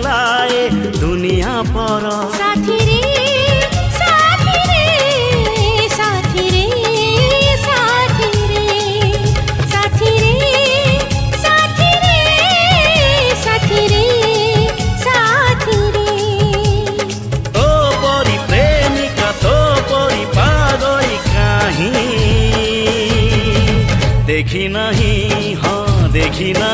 पलाए दुनिया पर। साथी रे साथी रे साथी रे साथी रे साथी रे साथी रे साथी रे साथी रे। तो परी प्रेमिका तो परी पागल कहीं देखी नहीं, हाँ देखी नहीं।